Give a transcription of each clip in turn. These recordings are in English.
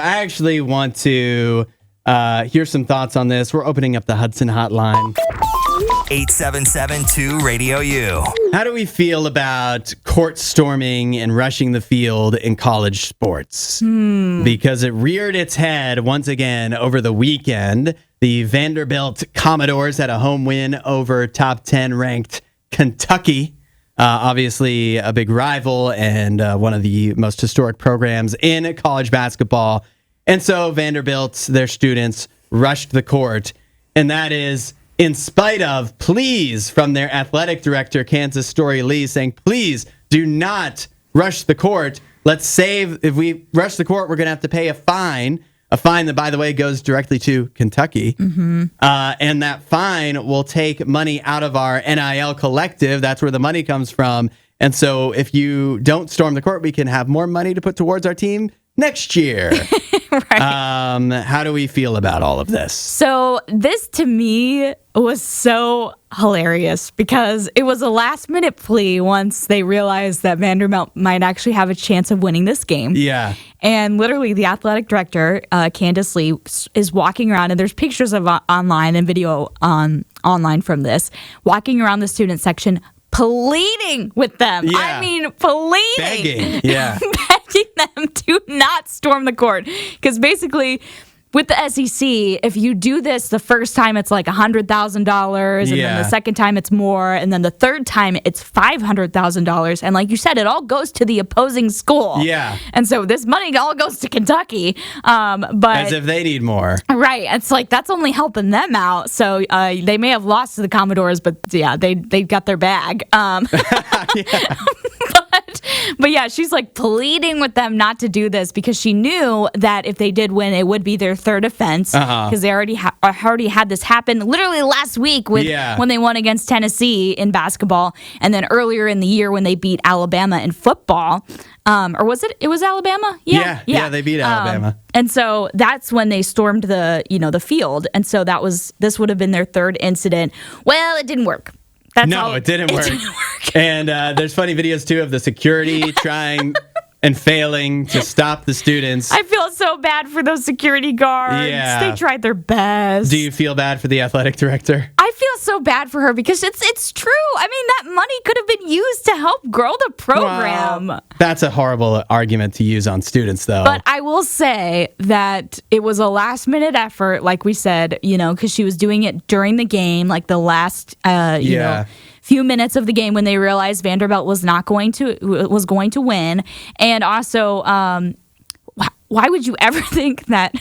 I actually want to hear some thoughts on this. We're opening up the Hudson hotline. 877-2-RADIO-U. How do we feel about court storming and rushing the field in college sports? Because it reared its head once again over the weekend. The Vanderbilt Commodores had a home win over top 10 ranked Kentucky. Obviously a big rival and one of the most historic programs in college basketball. And so Vanderbilt, their students, rushed the court. And that is in spite of pleas from their athletic director, Kansas Story Lee, saying, please do not rush the court. Let's save, if we rush the court, we're going to have to pay a fine. A fine that, by the way, goes directly to Kentucky. And that fine will take money out of our NIL collective. That's where the money comes from. And so if you don't storm the court, we can have more money to put towards our team next year. Right. How do we feel about all of this? So this to me was so hilarious because it was a last minute plea once they realized that Vanderbilt might actually have a chance of winning this game. Yeah. And literally the athletic director, Candace Lee, is walking around, and there's pictures of online and video online from this, walking around the student section pleading with them. Yeah. I mean, pleading. Begging. Yeah. Begging them to not storm the court. Because basically, with the SEC, if you do this the first time, it's like $100,000, and then the second time it's more, and then the third time it's $500,000. And like you said, it all goes to the opposing school. Yeah. And so this money all goes to Kentucky. But as if they need more. Right. It's like that's only helping them out. So they may have lost to the Commodores, but yeah, they got their bag. But yeah, she's like pleading with them not to do this because she knew that if they did win, it would be their third offense because they already had this happen literally last week with when they won against Tennessee in basketball, and then earlier in the year when they beat Alabama in football. Or was it? It was Alabama. Yeah, they beat Alabama. And so that's when they stormed the field, and so this would have been their third incident. Well, it didn't work. It didn't work. And there's funny videos, too, of the security trying and failing to stop the students. I feel so bad for those security guards. Yeah. They tried their best. Do you feel bad for the athletic director? I feel so bad for her because it's true. I mean, that money could have been used to help grow the program. Well, that's a horrible argument to use on students, though. But I will say that it was a last-minute effort, like we said, because she was doing it during the game, like the last, few minutes of the game when they realized Vanderbilt was going to win. And also, why would you ever think that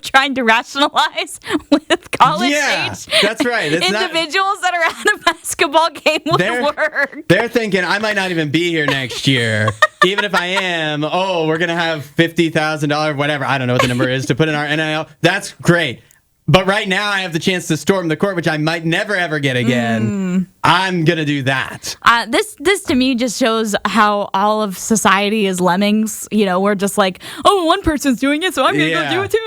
trying to rationalize with college age that's right. individuals that are at a basketball game would work? They're thinking, I might not even be here next year. Even if I am, we're going to have $50,000, whatever, I don't know what the number is, to put in our NIL. That's great. But right now I have the chance to storm the court, which I might never, ever get again. I'm going to do that. This to me just shows how all of society is lemmings. We're just like, one person's doing it, so I'm going to go do it too.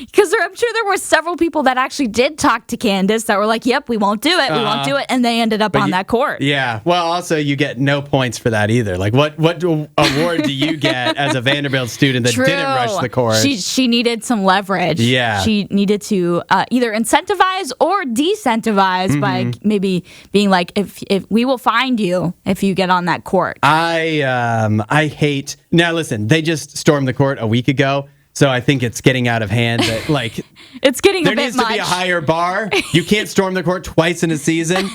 Because I'm sure there were several people that actually did talk to Candace that were like, yep, we won't do it. We won't do it. And they ended up on that court. Yeah. Well, also, you get no points for that either. Like, what award do you get as a Vanderbilt student that didn't rush the court? She needed some leverage. Yeah. She needed to either incentivize or decentivize by maybe being like, if we will find you if you get on that court. I hate. Now listen, they just stormed the court a week ago, so I think it's getting out of hand. That, like, it's getting there a bit needs much. to be a higher bar. You can't storm the court twice in a season.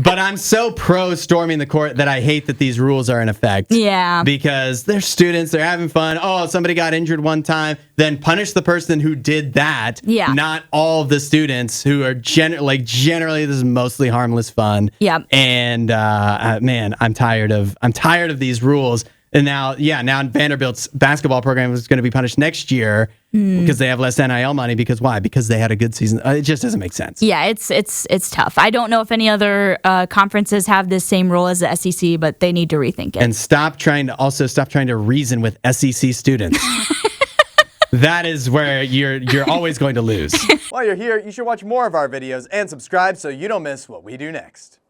But I'm so pro storming the court that I hate that these rules are in effect. Yeah. Because they're students, they're having fun. Oh, somebody got injured one time. Then punish the person who did that. Yeah. Not all of the students who are generally this is mostly harmless fun. Yeah. And man, I'm tired of these rules. And now Vanderbilt's basketball program is going to be punished next year because they have less NIL money. Because why? Because they had a good season. It just doesn't make sense. Yeah, it's tough. I don't know if any other conferences have this same rule as the SEC, but they need to rethink it. And stop trying to reason with SEC students. That is where you're always going to lose. While you're here, you should watch more of our videos and subscribe so you don't miss what we do next.